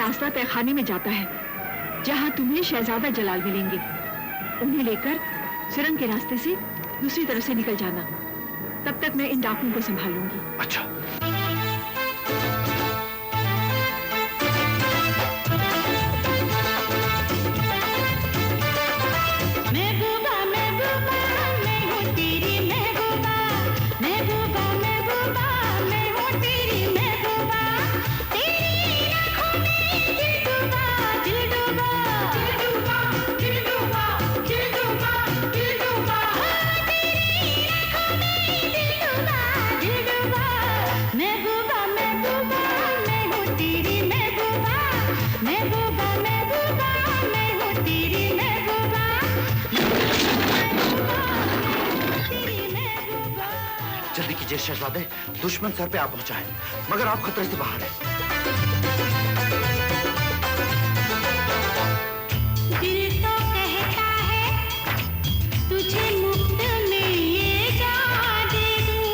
रास्ता तहखाने में जाता है, जहां तुम्हें शहजादा जलाल मिलेंगे। उन्हें लेकर सुरंग के रास्ते से दूसरी तरफ से निकल जाना। तब तक मैं इन डाकुओं को संभालूंगी। अच्छा। जल्दी कीजिए शहजादे, दुश्मन सर पे आप पहुंचा है, मगर आप खतरे से बाहर हैं। दिल तो कहता है तुझे मुफ्त में ये जान दे दूं,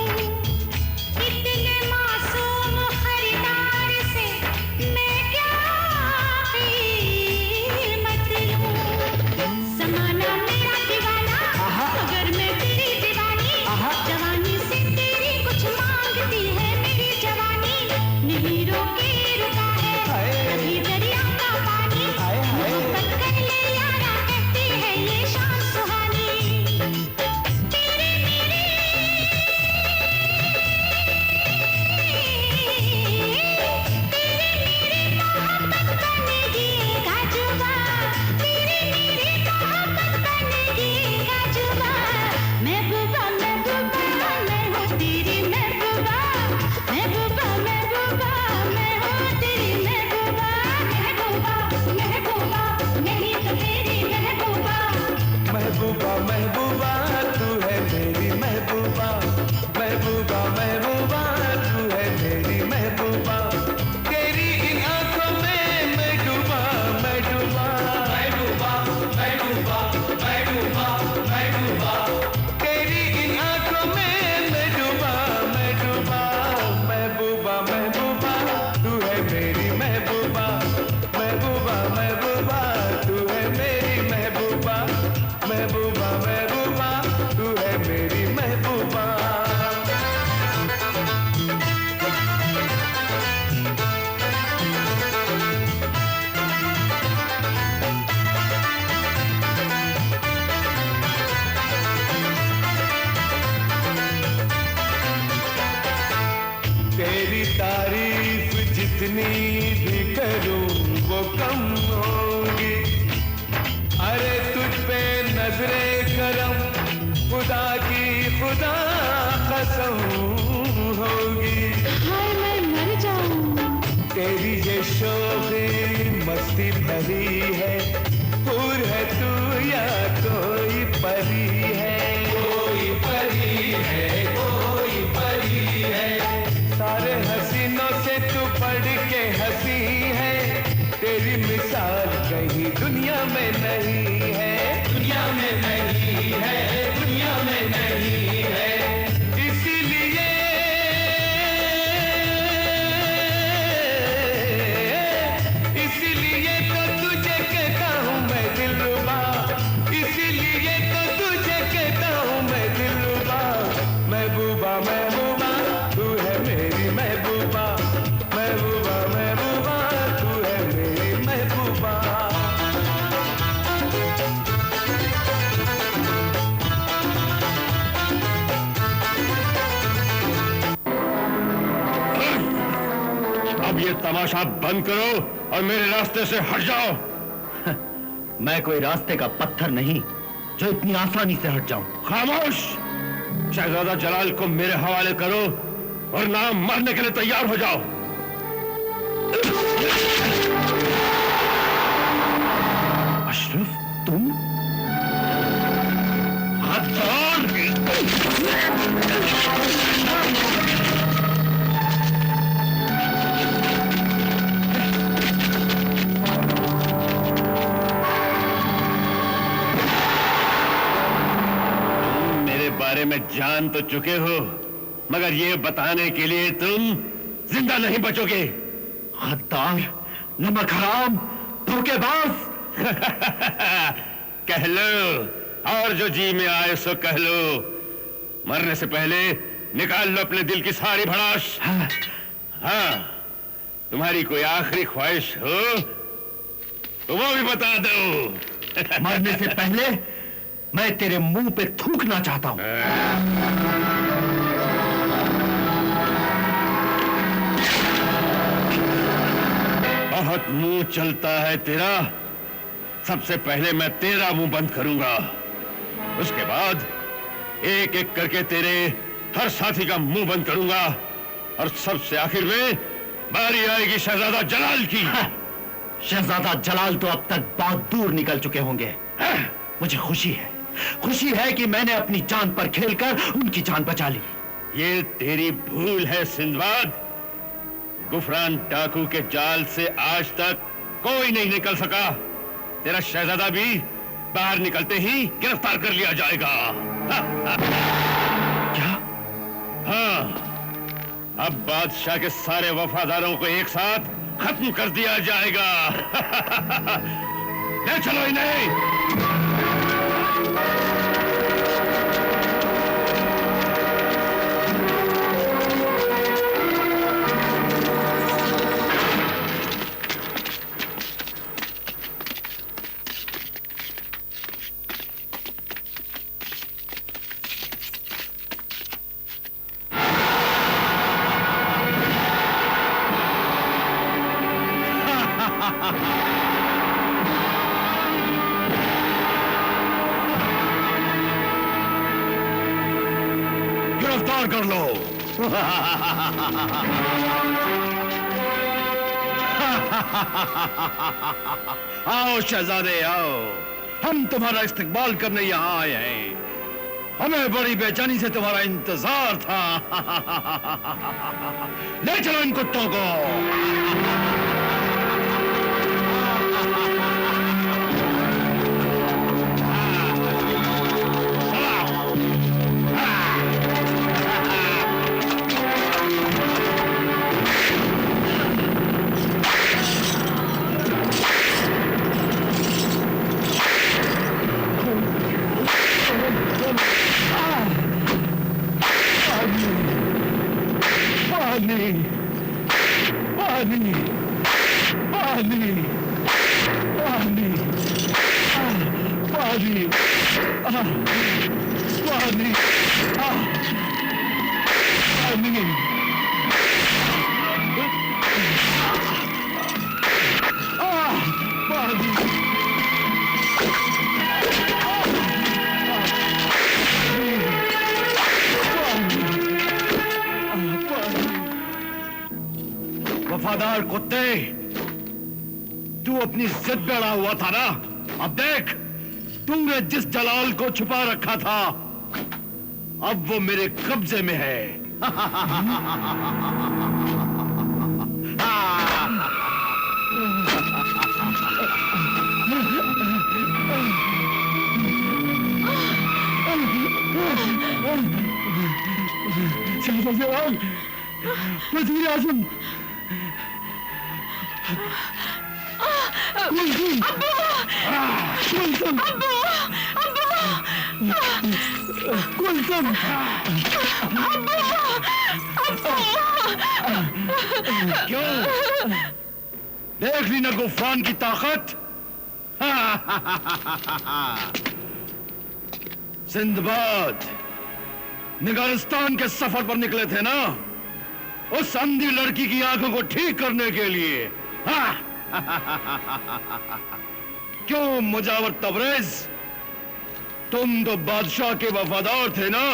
इतने मासूम खरीदार से मैं क्या कीमत लूं। ज़माना मेरा दीवाना, मगर मैं तेरी दीवानी। जवानी से तेरी कुछ मांगती है मेरी जवानी, नहीं रोके रुका है कभी दरिया का पानी। मोहब्बत कर ले यारा, कहती है ये शाम सुहानी। तेरे मेरे मोहब्बत बनेगी गाजुबा, तेरे मेरे मोहब्बत बनेगी गाजुबा। महबूबा महबूबा मैं हूँ तेरी महबूबा, महबूबा महबूबा मैं हूँ तेरी महबूबा। महबूबा महबूबा नहीं तो तेरी महबूबा। महबूबा महबूबा तू है मेरी महबूबा, महबूबा महबूबा तू है मेरी महबूबा। तेरी इन आंखों में मैं डूबा, मैं डूबा, मैं डूबा, मैं डूबा, मैं डूबा, मैं डूबा। तेरी इन आंखों में मैं डूबा, मैं डूबा। महबूबा महबूबा तू है मेरी महबूबा, महबूबा महबूबा तू है मेरी महबूबा, महबूबा महबूबा तू है मेरी महबूबा। तेरी तारीफ जितनी भी करूं वो कम होगी। अरे तुझ पे नजरे करम खुदा की खुदा कसम होगी। हाय मैं मर जाऊं। तेरी ये शोखी मस्ती भरी है, हूर है तू या कोई परी है, कोई परी है, कोई परी है। सारे हसीनों से तू बढ़ के हंसी है, तेरी मिसाल कहीं दुनिया में नहीं है, दुनिया में नहीं है, दुनिया में नहीं है। इसीलिए इसीलिए तो तुझे कहता हूँ मैं दिलरुबा, इसीलिए तो तुझे कहता हूँ मैं दिलरुबा। महबूबा महबूबा तू है मेरी महबूबा, महबूबा महबूबा तू है मेरी महबूबा। अब ये तमाशा बंद करो और मेरे रास्ते से हट जाओ। मैं कोई रास्ते का पत्थर नहीं जो इतनी आसानी से हट जाऊं। खामोश! शहजादा जलाल को मेरे हवाले करो वरना मरने के लिए तैयार हो जाओ। अशरफ तुम? मेरे बारे में जान तो चुके हो, मगर ये बताने के लिए तुम जिंदा नहीं बचोगे। गद्दार, नमक हराम, धोखेबाज। कह लो, और जो जी में आए सो कह लो। मरने से पहले निकाल लो अपने दिल की सारी भड़ास। हाँ, तुम्हारी कोई आखिरी ख्वाहिश हो तो वो भी बता दो। मरने से पहले मैं तेरे मुंह पे थूकना चाहता हूं। बहुत मुंह चलता है तेरा। सबसे पहले मैं तेरा मुंह बंद करूंगा, उसके बाद एक एक करके तेरे हर साथी का मुंह बंद करूंगा, और सबसे आखिर में बारी आएगी शहजादा जलाल की। शहजादा जलाल तो अब तक बहुत दूर निकल चुके होंगे। मुझे खुशी है कि मैंने अपनी जान पर खेलकर उनकी जान बचा ली। ये तेरी भूल है सिंदबाद। गुफरान डाकू के जाल से आज तक कोई नहीं निकल सका। तेरा शहजादा भी बाहर निकलते ही गिरफ्तार कर लिया जाएगा। क्या? हाँ, अब बादशाह के सारे वफादारों को एक साथ खत्म कर दिया जाएगा। ले चलो इन्हें। गिरफ्तार कर लो। आओ शहजादे आओ, हम तुम्हारा इस्तकबाल करने यहाँ आए हैं। हमें बड़ी बेचैनी से तुम्हारा इंतजार था। ले चलो इन कुत्तों को। वफादार कुत्ते, तू अपनी जिद पे अड़ा हुआ था ना। अब देख, तूने जिस जलाल को छुपा रखा था, अब वो मेरे कब्जे में है। वज़ीर आज़म, क्यों? देख ली ना गुफरान की ताकत। सिंदबाद निगारिस्तान के सफर पर निकले थे ना, उस अंधी लड़की की आंखों को ठीक करने के लिए। क्यों मुजावर तबरेज, तुम तो बादशाह के वफादार थे ना।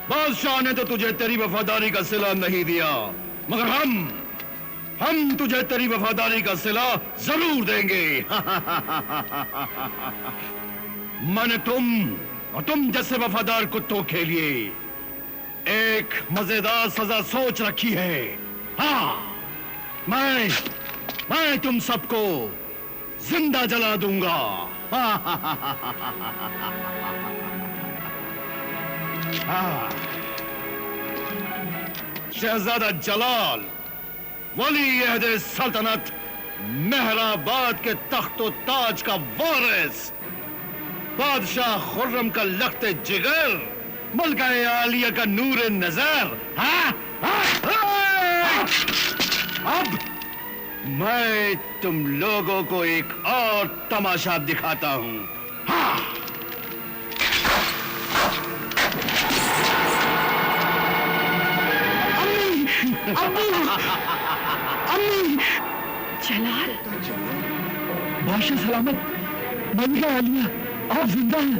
बादशाह ने तो तुझे तेरी वफादारी का सिला नहीं दिया, मगर हम तुझे तेरी वफादारी का सिला जरूर देंगे। मैंने तुम जैसे वफादार कुत्तों के लिए एक मजेदार सजा सोच रखी है। हाँ, मैं तुम सबको जिंदा जला दूंगा। शहजादा जलाल, वली अहद सल्तनत मेहराबाद के तख्तो ताज का वारिस, बादशाह खुर्रम का लख्ते जिगर, मलका आलिया का नूर नजर। हाँ? अब मैं तुम लोगों को एक और तमाशा दिखाता हूं। हाँ। जलाल, बादशाह सलामत, मलिका आलिया, आप जिंदा हैं।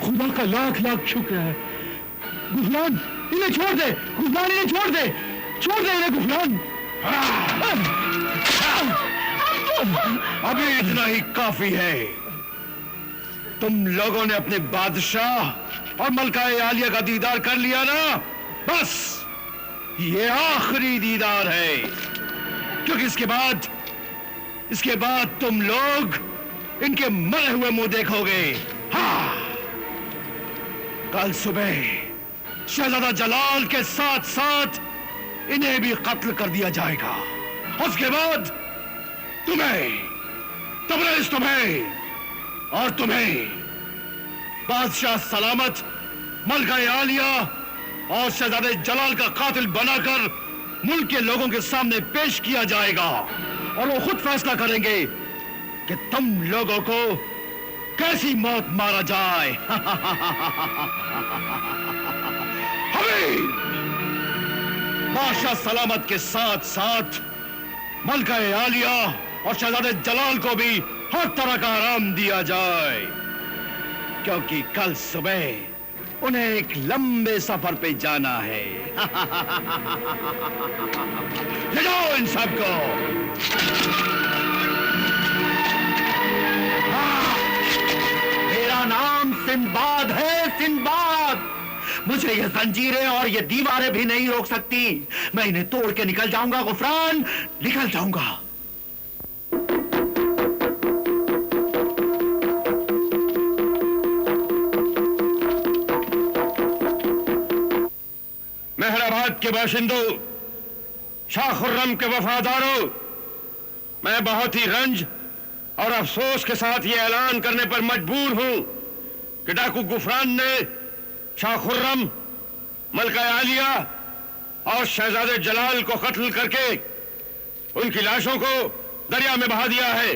खुदा का लाख लाख शुक्र है। गुफरान, इन्हें छोड़ दे। गुफरान, इन्हें छोड़ दे। छोड़ दे इन्हें गुफरान। अभी इतना ही काफी है। तुम लोगों ने अपने बादशाह और मलका आलिया का दीदार कर लिया ना, बस ये आखिरी दीदार है, क्योंकि इसके बाद तुम लोग इनके मरे हुए मुंह देखोगे। हाँ, कल सुबह शहजादा जलाल के साथ साथ इन्हें भी कत्ल कर दिया जाएगा। उसके बाद तबरेज तुम्हें और तुम्हें बादशाह सलामत, मलका आलिया और शहजादे जलाल का कातिल बनाकर मुल्क के लोगों के सामने पेश किया जाएगा, और वो खुद फैसला करेंगे कि तुम लोगों को कैसी मौत मारा जाए। हमें बादशाह सलामत के साथ साथ मलका आलिया और शहजादे जलाल को भी हर तरह का आराम दिया जाए, क्योंकि कल सुबह उन्हें एक लंबे सफर पे जाना है। ले जाओ इन सबको। मेरा नाम सिंबाद है, सिंबाद। मुझे ये जंजीरें और ये दीवारें भी नहीं रोक सकती। मैं इन्हें तोड़ के निकल जाऊंगा गुफरान, निकल जाऊंगा। मेहराबाद के बाशिंदों, शाह खुर्रम के वफादारों, मैं बहुत ही रंज और अफसोस के साथ ये ऐलान करने पर मजबूर हूं कि डाकू गुफरान ने शाह खुर्रम, मलका आलिया और शहजादे जलाल को कत्ल करके उनकी लाशों को दरिया में बहा दिया है।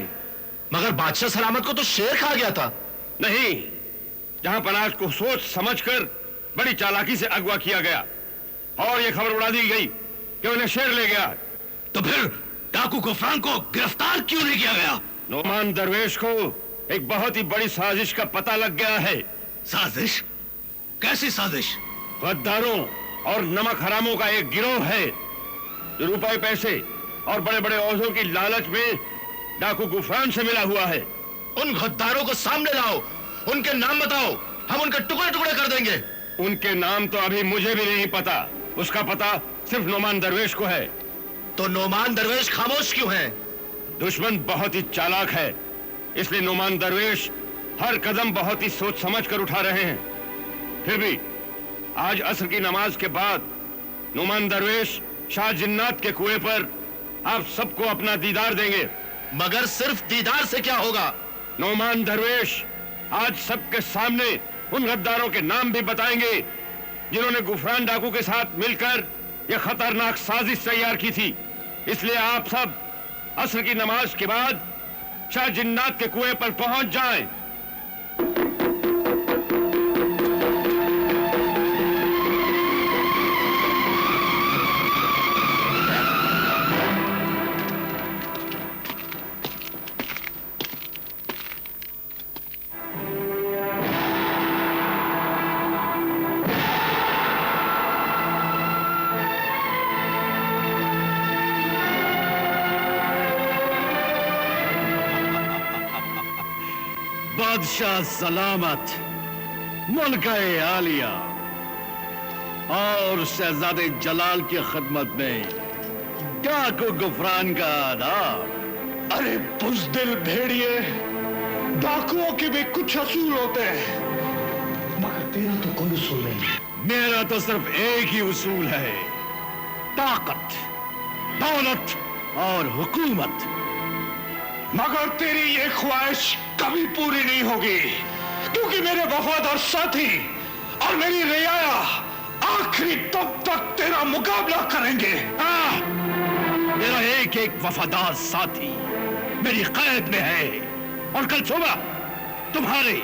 मगर बादशाह सलामत को तो शेर खा गया था। नहीं, जहां पनाज को सोच समझकर बड़ी चालाकी से अगवा किया गया और यह खबर उड़ा दी गई कि उन्हें शेर ले गया। तो फिर डाकू गुफरान को गिरफ्तार क्यों नहीं किया गया? नोमान दरवेश को एक बहुत ही बड़ी साजिश का पता लग गया है। साजिश? कैसी साजिश? गद्दारों और नमक हरामों का एक गिरोह है जो रुपए पैसे और बड़े बड़े ओहदों की लालच में डाकू गुफरान से मिला हुआ है। उन गद्दारों को सामने लाओ, उनके नाम बताओ, हम उनके टुकड़े टुकड़े कर देंगे। उनके नाम तो अभी मुझे भी नहीं पता, उसका पता सिर्फ नोमान दरवेश को है। तो नोमान दरवेश खामोश क्यों है? दुश्मन बहुत ही चालाक है, इसलिए नोमान दरवेश हर कदम बहुत ही सोच समझ कर उठा रहे हैं। फिर भी आज असर की नमाज के बाद नोमान दरवेश शाह जिन्नात के कुएं पर आप सबको अपना दीदार देंगे। मगर सिर्फ दीदार से क्या होगा? नोमान दरवेश आज सबके सामने उन गद्दारों के नाम भी बताएंगे जिन्होंने गुफरान डाकू के साथ मिलकर यह खतरनाक साजिश तैयार की थी। इसलिए आप सब असर की नमाज के बाद शाह जिन्नात के कुएं पर पहुंच जाएं। बादशाह सलामत, मलका आलिया और शहजादे जलाल की खिदमत में डाकू गुफरान का आदाब। अरे बुज़दिल भेड़िए, डाकुओं के भी कुछ असूल होते हैं, मगर तेरा तो कोई उसूल नहीं। मेरा तो सिर्फ एक ही उसूल है, ताकत, दौलत और हुकूमत। मगर तेरी ये ख्वाहिश कभी पूरी नहीं होगी, क्योंकि मेरे वफादार साथी और मेरी रियाया आखिरी दम तक तेरा मुकाबला करेंगे। मेरा एक एक वफादार साथी मेरी कैद में है, और कल सुबह तुम्हारे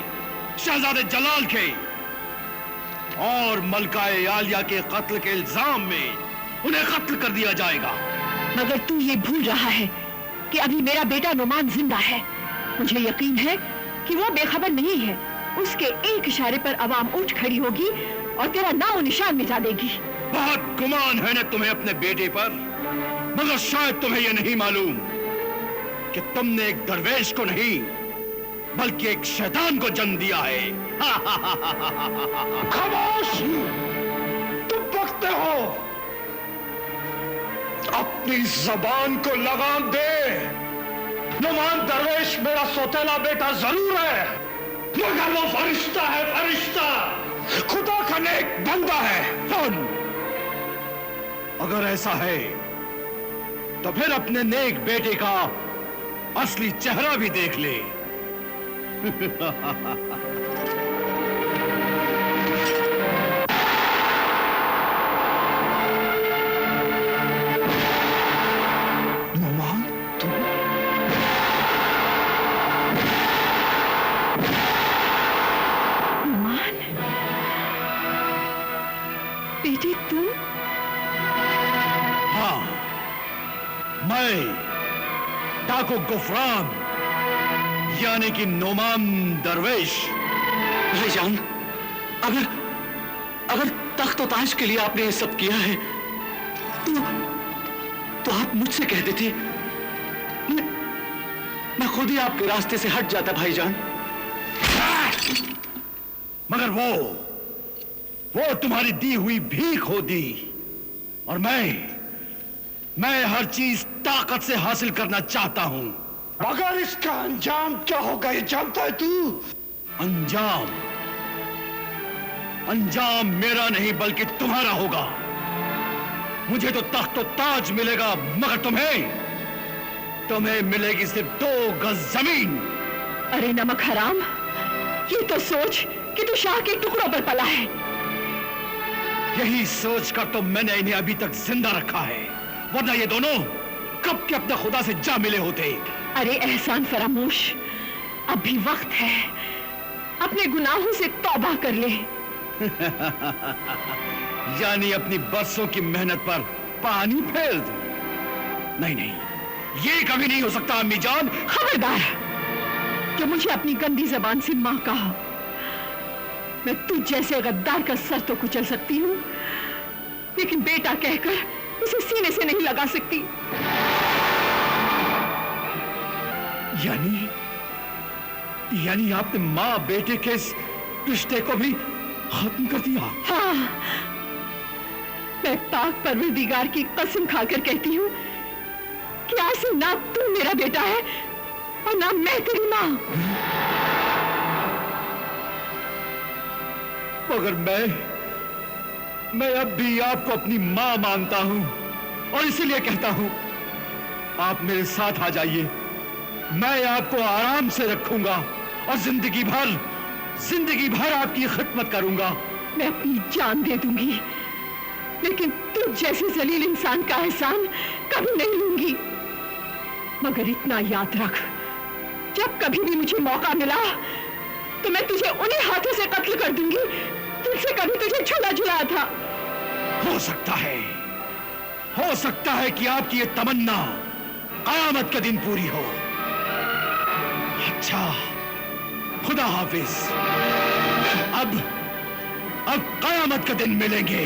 शहजादे जलाल के और मलकाए आलिया के कत्ल के इल्जाम में उन्हें कत्ल कर दिया जाएगा। मगर तू ये भूल रहा है कि अभी मेरा बेटा नुमान जिंदा है। मुझे यकीन है कि वो बेखबर नहीं है। उसके एक इशारे पर अवाम उठ खड़ी होगी और तेरा नाम निशान मिटा देगी। बहुत गुमान है न तुम्हें अपने बेटे पर, मगर शायद तुम्हें यह नहीं मालूम कि तुमने एक दरवेश को नहीं बल्कि एक शैतान को जन्म दिया है। खामोश! तुम बकते हो। अपनी जबान को लगाम दे। नुमान दरवेश मेरा सौतेला बेटा जरूर है, मगर वो फरिश्ता है, फरिश्ता, खुदा का नेक बंदा है। कौन? अगर ऐसा है तो फिर अपने नेक बेटे का असली चेहरा भी देख ले। नुमान, तुम? नुमान, बेटे तुम? हाँ, मैं डाकू गुफरान यानी कि नुमान दरवेश। भाईजान, अगर तख्त और ताज के लिए आपने ये सब किया है तो आप मुझसे कह देते, मैं खुद ही आपके रास्ते से हट जाता भाईजान। मगर वो तुम्हारी दी हुई भीख होती, और मैं हर चीज ताकत से हासिल करना चाहता हूं। मगर इसका अंजाम क्या होगा ये जानता है तू? अंजाम मेरा नहीं बल्कि तुम्हारा होगा। मुझे तो तख्त और ताज मिलेगा, मगर तुम्हें मिलेगी सिर्फ 2 गज जमीन। अरे नमक हराम, ये तो सोच कि तू शाह के टुकड़ों पर पला है। यही सोचकर तो मैंने इन्हें अभी तक जिंदा रखा है, वरना ये दोनों कब के अपने खुदा से जा मिले होते। अरे एहसान फरामोश, अभी वक्त है, अपने गुनाहों से तौबा कर ले। यानी अपनी बरसों की मेहनत पर पानी फेर दूं? नहीं, ये कभी नहीं हो सकता अम्मी जान। खबरदार, कि मुझे अपनी गंदी जबान से मां कहा। मैं तुझ जैसे गद्दार का सर तो कुचल सकती हूँ, लेकिन बेटा कहकर उसे सीने से नहीं लगा सकती। यानी आपने माँ बेटे के इस रिश्ते को भी खत्म कर दिया? हाँ, मैं पाक परवरदिगार की कसम खाकर कहती हूँ कि आज से ना तू मेरा बेटा है और ना मैं तेरी माँ। मगर मैं अब भी आपको अपनी माँ मानता हूँ, और इसीलिए कहता हूँ आप मेरे साथ आ जाइए। मैं आपको आराम से रखूंगा और जिंदगी भर आपकी खिदमत करूंगा। मैं अपनी जान दे दूंगी, लेकिन तुझ जैसे जलील इंसान का एहसान कभी नहीं लूंगी। मगर इतना याद रख, जब कभी भी मुझे मौका मिला तो मैं तुझे उन्हीं हाथों से कत्ल कर दूंगी जिनसे कभी तुझे छुड़ा झुलाया था। हो सकता है कि आपकी ये तमन्ना क़यामत के दिन पूरी हो। अच्छा, खुदा हाफिज। अब क़यामत के दिन मिलेंगे।